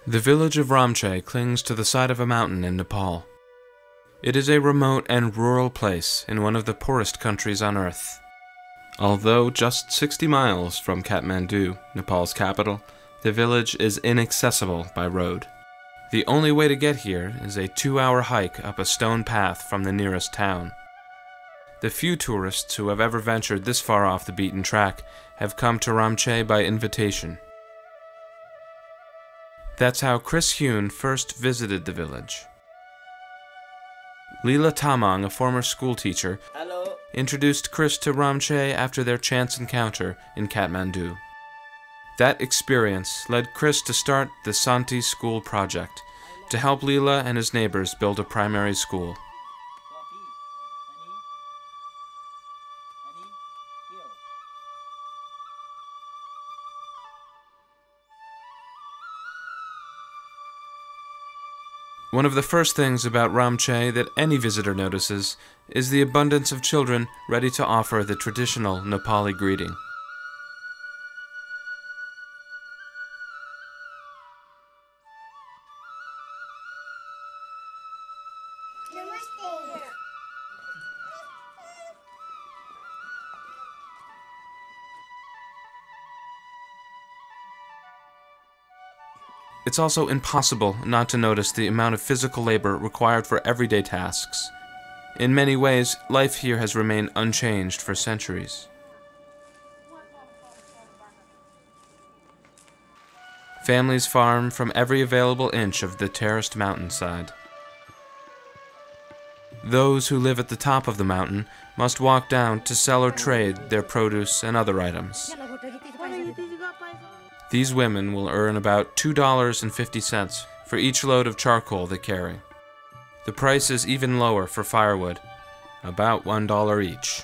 The village of Ramche clings to the side of a mountain in Nepal. It is a remote and rural place in one of the poorest countries on earth. Although just 60 miles from Kathmandu, Nepal's capital, the village is inaccessible by road. The only way to get here is a 2-hour hike up a stone path from the nearest town. The few tourists who have ever ventured this far off the beaten track have come to Ramche by invitation. That's how Chris Hune first visited the village. Leela Tamang, a former schoolteacher, introduced Chris to Ramche after their chance encounter in Kathmandu. That experience led Chris to start the Santi School Project to help Leela and his neighbors build a primary school. One of the first things about Ramche that any visitor notices is the abundance of children ready to offer the traditional Nepali greeting. It's also impossible not to notice the amount of physical labor required for everyday tasks. In many ways, life here has remained unchanged for centuries. Families farm from every available inch of the terraced mountainside. Those who live at the top of the mountain must walk down to sell or trade their produce and other items. These women will earn about $2.50 for each load of charcoal they carry. The price is even lower for firewood, about $1 each.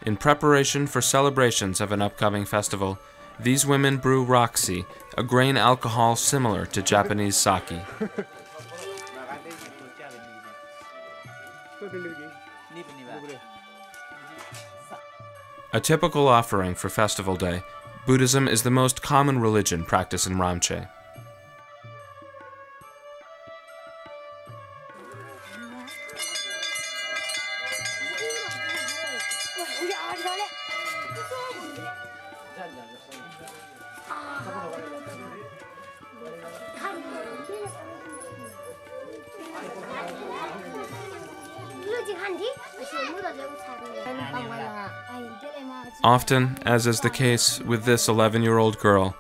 In preparation for celebrations of an upcoming festival, these women brew Roxy, a grain alcohol similar to Japanese sake. A typical offering for festival day, Buddhism is the most common religion practiced in Ramche. Often, as is the case with this 11-year-old girl,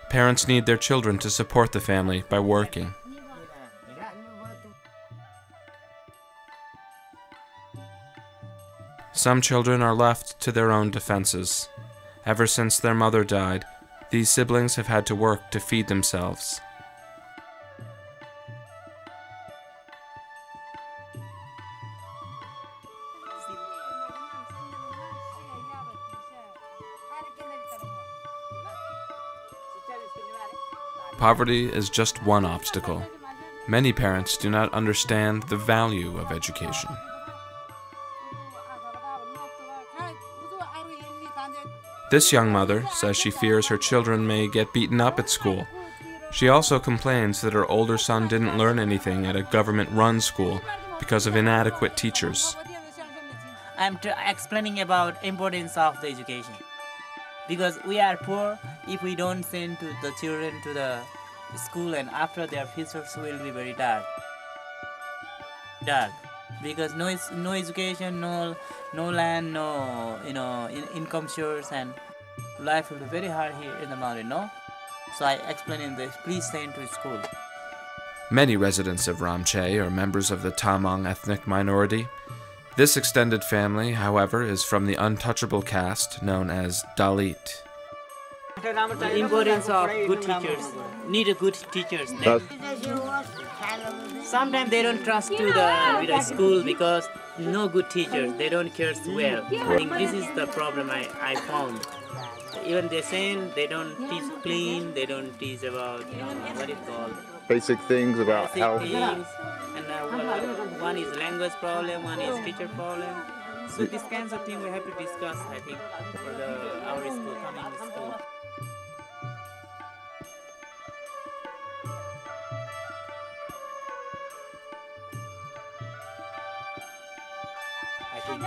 parents need their children to support the family by working. Some children are left to their own defenses. Ever since their mother died, these siblings have had to work to feed themselves. Poverty is just one obstacle. Many parents do not understand the value of education. This young mother says she fears her children may get beaten up at school. She also complains that her older son didn't learn anything at a government-run school because of inadequate teachers. I'm explaining about importance of the education. Because we are poor, if we don't send to the children to the school, and after their futures will be very dark. Because no education, no land, no income source, and life will be very hard here in the mountain, no? So I explain in this, please send to school. Many residents of Ramche are members of the Tamang ethnic minority. This extended family, however, is from the untouchable caste known as Dalit. The importance of good teachers. Need a good teachers. Sometimes they don't trust to the school because no good teachers. They don't care well. I think this is the problem I found. Even they're saying they don't teach clean. They don't teach about what it's called. Basic things about health. Things, and One is language problem, one is teacher problem. So these kinds of things we have to discuss, I think, for our school, coming school. I think.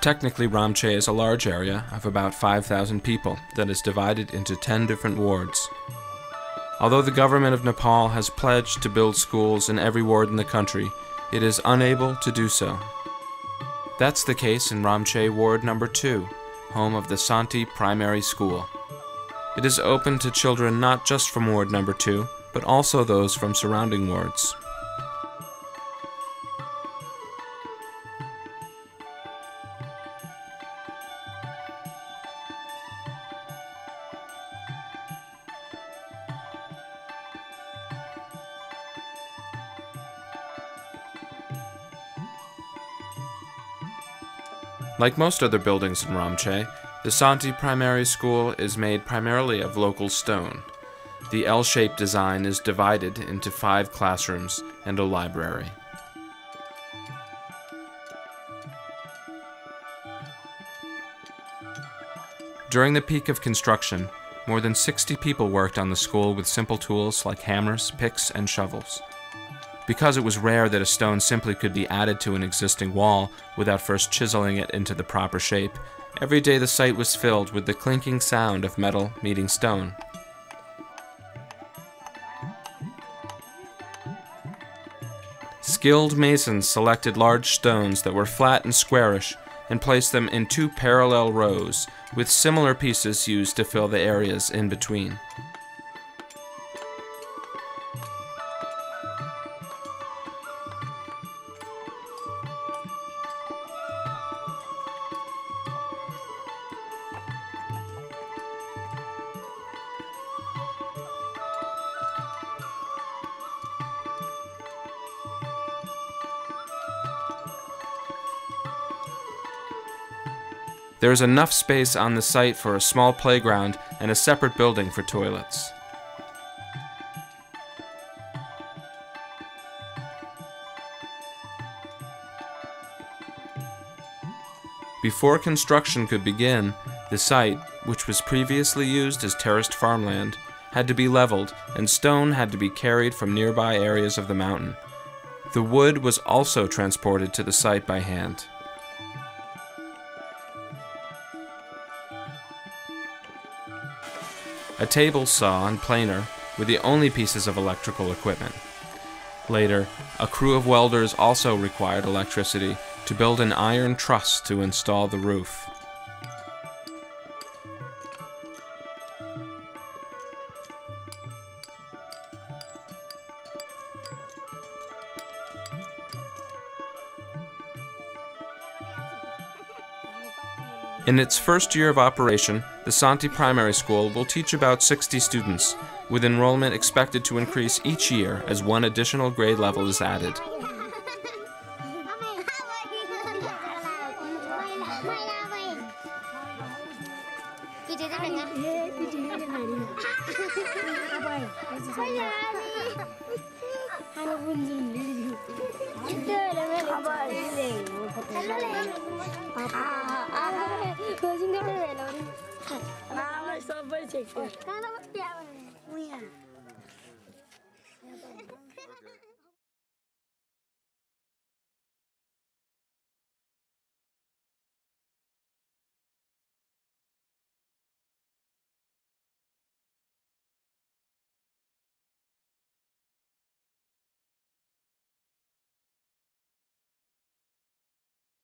Technically, Ramche is a large area of about 5,000 people that is divided into 10 different wards. Although the government of Nepal has pledged to build schools in every ward in the country, it is unable to do so. That's the case in Ramche Ward Number 2, home of the Santi Primary School. It is open to children not just from Ward Number 2, but also those from surrounding wards. Like most other buildings in Ramche, the Santi Primary School is made primarily of local stone. The L-shaped design is divided into 5 classrooms and a library. During the peak of construction, more than 60 people worked on the school with simple tools like hammers, picks, and shovels. Because it was rare that a stone simply could be added to an existing wall without first chiseling it into the proper shape, every day the site was filled with the clinking sound of metal meeting stone. Skilled masons selected large stones that were flat and squarish and placed them in 2 parallel rows, with similar pieces used to fill the areas in between. There is enough space on the site for a small playground and a separate building for toilets. Before construction could begin, the site, which was previously used as terraced farmland, had to be leveled and stone had to be carried from nearby areas of the mountain. The wood was also transported to the site by hand. A table saw and planer were the only pieces of electrical equipment. Later, a crew of welders also required electricity to build an iron truss to install the roof. In its first year of operation, the Santi Primary School will teach about 60 students, with enrollment expected to increase each year as one additional grade level is added.